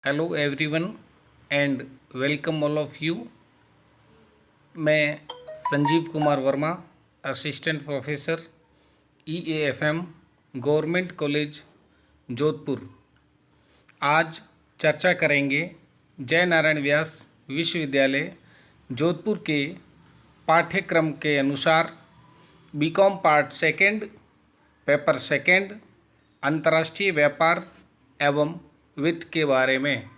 Hello everyone and welcome all of you. मैं Sanjeev Kumar Verma, assistant professor EAFM government college Jodhpur. आज चर्चा करेंगे जय नारायण व्यास विश्वविद्यालय जोधपुर के पाठ्यक्रम के अनुसार BCom part second, paper second, अंतर्राष्ट्रीय व्यापार एवं वित्त के बारे में।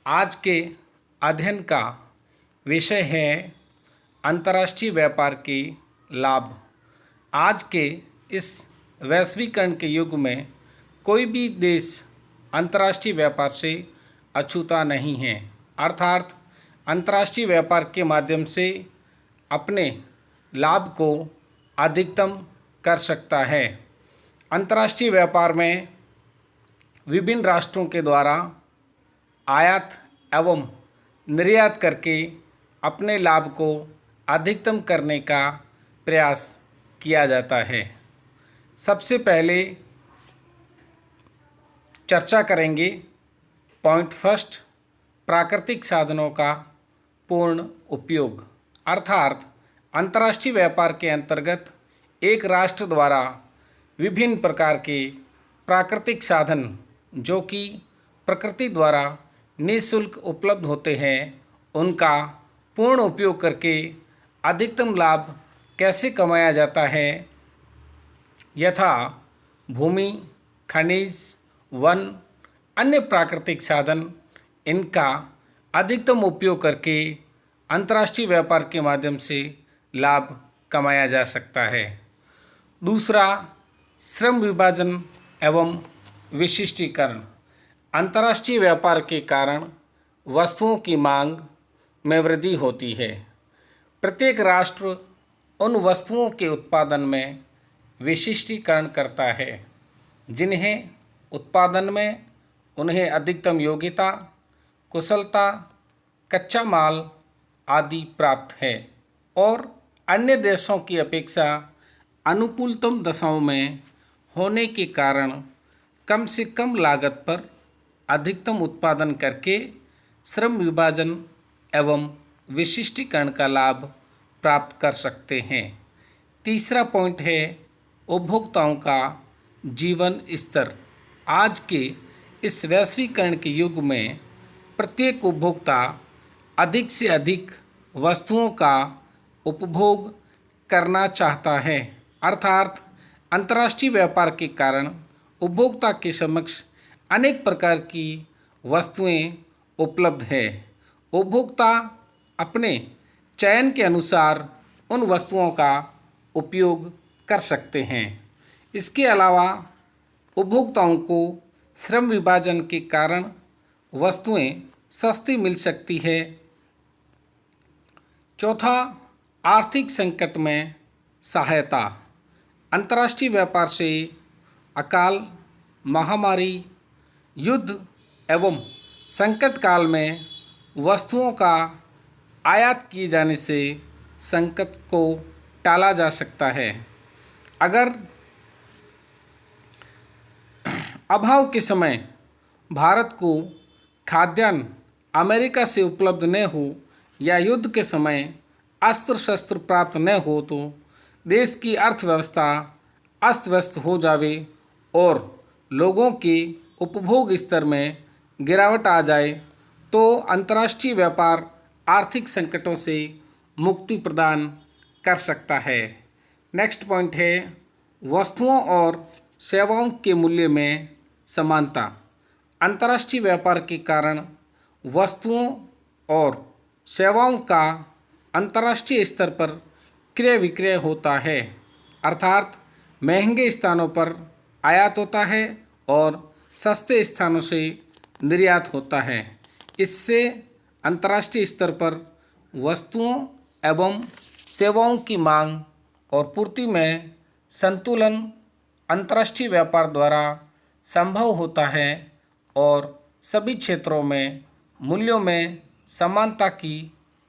आज के अध्ययन का विषय है अंतर्राष्ट्रीय व्यापार के लाभ। आज के इस वैश्वीकरण के युग में कोई भी देश अंतर्राष्ट्रीय व्यापार से अछूता नहीं है, अर्थात अंतर्राष्ट्रीय व्यापार के माध्यम से अपने लाभ को अधिकतम कर सकता है। अंतर्राष्ट्रीय व्यापार में विभिन्न राष्ट्रों के द्वारा आयात एवं निर्यात करके अपने लाभ को अधिकतम करने का प्रयास किया जाता है। सबसे पहले चर्चा करेंगे पॉइंट फर्स्ट, प्राकृतिक साधनों का पूर्ण उपयोग। अर्थात अंतर्राष्ट्रीय व्यापार के अंतर्गत एक राष्ट्र द्वारा विभिन्न प्रकार के प्राकृतिक साधन जो कि प्रकृति द्वारा निःशुल्क उपलब्ध होते हैं, उनका पूर्ण उपयोग करके अधिकतम लाभ कैसे कमाया जाता है, यथा भूमि, खनिज, वन, अन्य प्राकृतिक साधन, इनका अधिकतम उपयोग करके अंतर्राष्ट्रीय व्यापार के माध्यम से लाभ कमाया जा सकता है। दूसरा, श्रम विभाजन एवं विशिष्टीकरण। अंतर्राष्ट्रीय व्यापार के कारण वस्तुओं की मांग में वृद्धि होती है। प्रत्येक राष्ट्र उन वस्तुओं के उत्पादन में विशिष्टीकरण करता है जिन्हें उत्पादन में उन्हें अधिकतम योग्यता, कुशलता, कच्चा माल आदि प्राप्त है और अन्य देशों की अपेक्षा अनुकूलतम दशाओं में होने के कारण कम से कम लागत पर अधिकतम उत्पादन करके श्रम विभाजन एवं विशिष्टीकरण का लाभ प्राप्त कर सकते हैं। तीसरा पॉइंट है उपभोक्ताओं का जीवन स्तर। आज के इस वैश्वीकरण के युग में प्रत्येक उपभोक्ता अधिक से अधिक वस्तुओं का उपभोग करना चाहता है, अर्थात अंतर्राष्ट्रीय व्यापार के कारण उपभोक्ता के समक्ष अनेक प्रकार की वस्तुएं उपलब्ध है। उपभोक्ता अपने चयन के अनुसार उन वस्तुओं का उपयोग कर सकते हैं। इसके अलावा उपभोक्ताओं को श्रम विभाजन के कारण वस्तुएं सस्ती मिल सकती है। चौथा, आर्थिक संकट में सहायता। अंतर्राष्ट्रीय व्यापार से अकाल, महामारी, युद्ध एवं संकट काल में वस्तुओं का आयात किए जाने से संकट को टाला जा सकता है। अगर अभाव के समय भारत को खाद्यान्न अमेरिका से उपलब्ध न हो या युद्ध के समय अस्त्र शस्त्र प्राप्त न हो तो देश की अर्थव्यवस्था अस्त व्यस्त हो जावे और लोगों के उपभोग स्तर में गिरावट आ जाए तो अंतर्राष्ट्रीय व्यापार आर्थिक संकटों से मुक्ति प्रदान कर सकता है। नेक्स्ट पॉइंट है वस्तुओं और सेवाओं के मूल्य में समानता। अंतर्राष्ट्रीय व्यापार के कारण वस्तुओं और सेवाओं का अंतर्राष्ट्रीय स्तर पर क्रय विक्रय होता है, अर्थात महंगे स्थानों पर आयात होता है और सस्ते स्थानों से निर्यात होता है। इससे अंतर्राष्ट्रीय स्तर पर वस्तुओं एवं सेवाओं की मांग और पूर्ति में संतुलन अंतर्राष्ट्रीय व्यापार द्वारा संभव होता है और सभी क्षेत्रों में मूल्यों में समानता की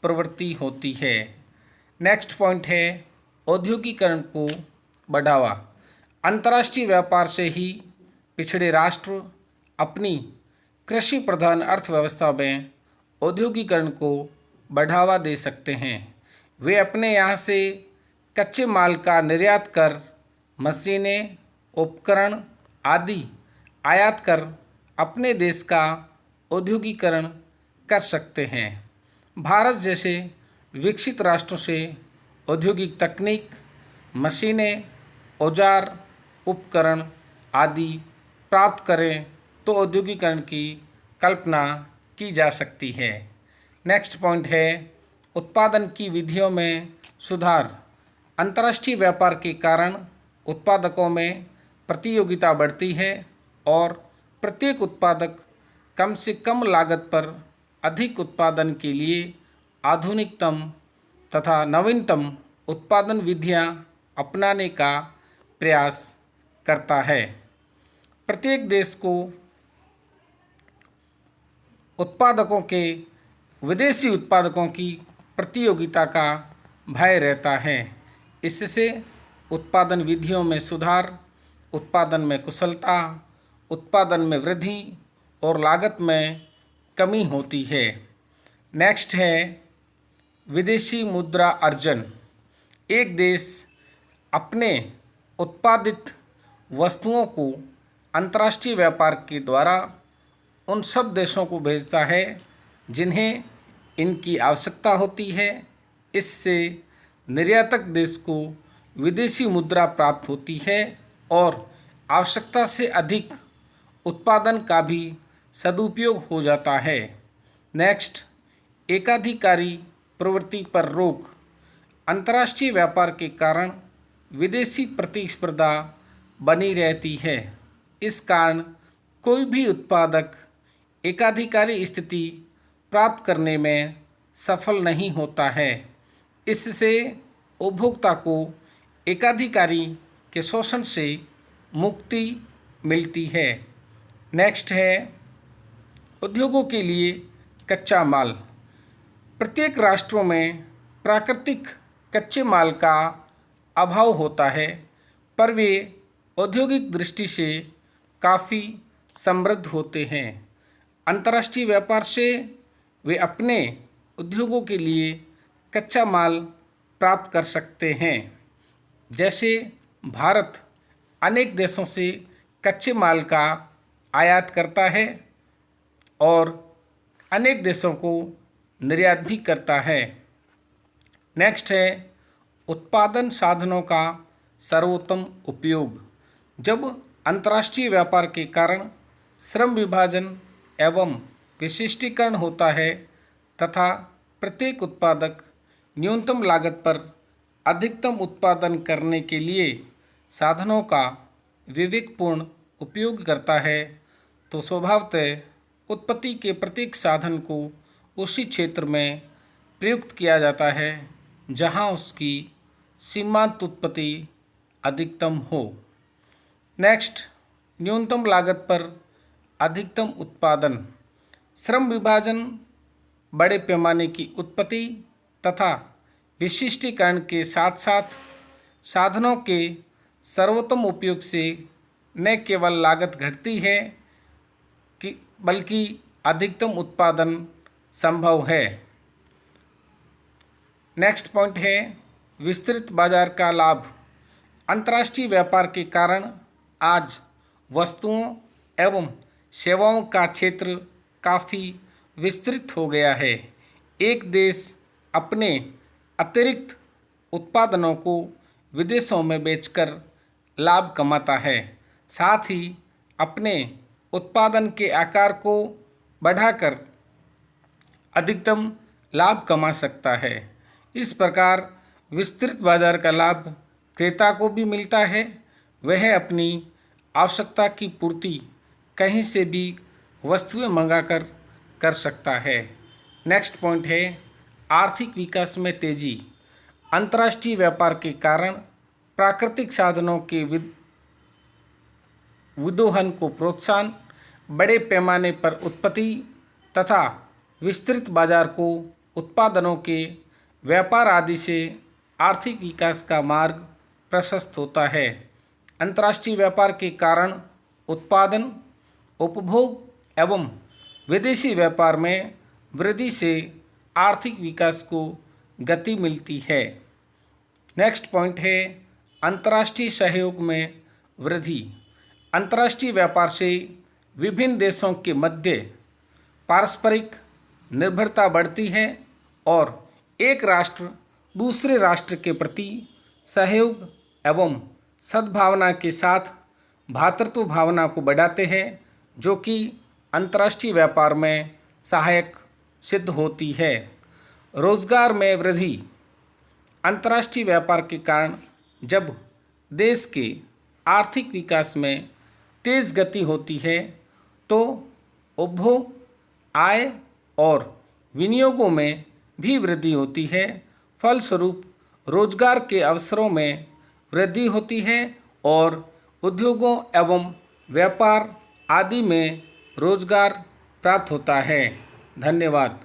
प्रवृत्ति होती है। नेक्स्ट पॉइंट है औद्योगिकरण को बढ़ावा। अंतर्राष्ट्रीय व्यापार से ही पिछड़े राष्ट्र अपनी कृषि प्रधान अर्थव्यवस्था में औद्योगिकरण को बढ़ावा दे सकते हैं। वे अपने यहाँ से कच्चे माल का निर्यात कर मशीनें, उपकरण आदि आयात कर अपने देश का औद्योगिकरण कर सकते हैं। भारत जैसे विकसित राष्ट्रों से औद्योगिक तकनीक, मशीनें, औजार, उपकरण आदि प्राप्त करें तो औद्योगिकरण की कल्पना की जा सकती है। नेक्स्ट पॉइंट है उत्पादन की विधियों में सुधार। अंतर्राष्ट्रीय व्यापार के कारण उत्पादकों में प्रतियोगिता बढ़ती है और प्रत्येक उत्पादक कम से कम लागत पर अधिक उत्पादन के लिए आधुनिकतम तथा नवीनतम उत्पादन विधियां अपनाने का प्रयास करता है। प्रत्येक देश को उत्पादकों के विदेशी उत्पादकों की प्रतियोगिता का भय रहता है। इससे उत्पादन विधियों में सुधार, उत्पादन में कुशलता, उत्पादन में वृद्धि और लागत में कमी होती है। नेक्स्ट है विदेशी मुद्रा अर्जन। एक देश अपने उत्पादित वस्तुओं को अंतर्राष्ट्रीय व्यापार के द्वारा उन सब देशों को भेजता है जिन्हें इनकी आवश्यकता होती है। इससे निर्यातक देश को विदेशी मुद्रा प्राप्त होती है और आवश्यकता से अधिक उत्पादन का भी सदुपयोग हो जाता है। नेक्स्ट, एकाधिकारी प्रवृत्ति पर रोक। अंतर्राष्ट्रीय व्यापार के कारण विदेशी प्रतिस्पर्धा बनी रहती है। इस कारण कोई भी उत्पादक एकाधिकारी स्थिति प्राप्त करने में सफल नहीं होता है। इससे उपभोक्ता को एकाधिकारी के शोषण से मुक्ति मिलती है। नेक्स्ट है उद्योगों के लिए कच्चा माल। प्रत्येक राष्ट्रों में प्राकृतिक कच्चे माल का अभाव होता है, पर वे औद्योगिक दृष्टि से काफ़ी समृद्ध होते हैं। अंतर्राष्ट्रीय व्यापार से वे अपने उद्योगों के लिए कच्चा माल प्राप्त कर सकते हैं। जैसे भारत अनेक देशों से कच्चे माल का आयात करता है और अनेक देशों को निर्यात भी करता है। नेक्स्ट है उत्पादन साधनों का सर्वोत्तम उपयोग। जब अंतर्राष्ट्रीय व्यापार के कारण श्रम विभाजन एवं विशिष्टीकरण होता है तथा प्रत्येक उत्पादक न्यूनतम लागत पर अधिकतम उत्पादन करने के लिए साधनों का विवेकपूर्ण उपयोग करता है, तो स्वभावतः उत्पत्ति के प्रत्येक साधन को उसी क्षेत्र में प्रयुक्त किया जाता है जहां उसकी सीमांत उत्पत्ति अधिकतम हो। नेक्स्ट, न्यूनतम लागत पर अधिकतम उत्पादन। श्रम विभाजन बड़े पैमाने की उत्पत्ति तथा विशिष्टीकरण के साथ साथ साधनों के सर्वोत्तम उपयोग से न केवल लागत घटती है बल्कि अधिकतम उत्पादन संभव है। नेक्स्ट पॉइंट है विस्तृत बाजार का लाभ। अंतर्राष्ट्रीय व्यापार के कारण आज वस्तुओं एवं सेवाओं का क्षेत्र काफ़ी विस्तृत हो गया है। एक देश अपने अतिरिक्त उत्पादनों को विदेशों में बेचकर लाभ कमाता है, साथ ही अपने उत्पादन के आकार को बढ़ाकर अधिकतम लाभ कमा सकता है। इस प्रकार विस्तृत बाजार का लाभ क्रेता को भी मिलता है। वह अपनी आवश्यकता की पूर्ति कहीं से भी वस्तुएं मंगाकर कर सकता है। नेक्स्ट पॉइंट है आर्थिक विकास में तेजी। अंतर्राष्ट्रीय व्यापार के कारण प्राकृतिक साधनों के विदोहन को प्रोत्साहन, बड़े पैमाने पर उत्पत्ति तथा विस्तृत बाजार को उत्पादनों के व्यापार आदि से आर्थिक विकास का मार्ग प्रशस्त होता है। अंतर्राष्ट्रीय व्यापार के कारण उत्पादन उपभोग एवं विदेशी व्यापार में वृद्धि से आर्थिक विकास को गति मिलती है। नेक्स्ट पॉइंट है अंतर्राष्ट्रीय सहयोग में वृद्धि। अंतर्राष्ट्रीय व्यापार से विभिन्न देशों के मध्य पारस्परिक निर्भरता बढ़ती है और एक राष्ट्र दूसरे राष्ट्र के प्रति सहयोग एवं सद्भावना के साथ भ्रातृत्व भावना को बढ़ाते हैं, जो कि अंतर्राष्ट्रीय व्यापार में सहायक सिद्ध होती है। रोजगार में वृद्धि। अंतर्राष्ट्रीय व्यापार के कारण जब देश के आर्थिक विकास में तेज गति होती है तो उपभोग, आय और विनियोगों में भी वृद्धि होती है। फलस्वरूप रोजगार के अवसरों में वृद्धि होती है और उद्योगों एवं व्यापार आदि में रोजगार प्राप्त होता है। धन्यवाद।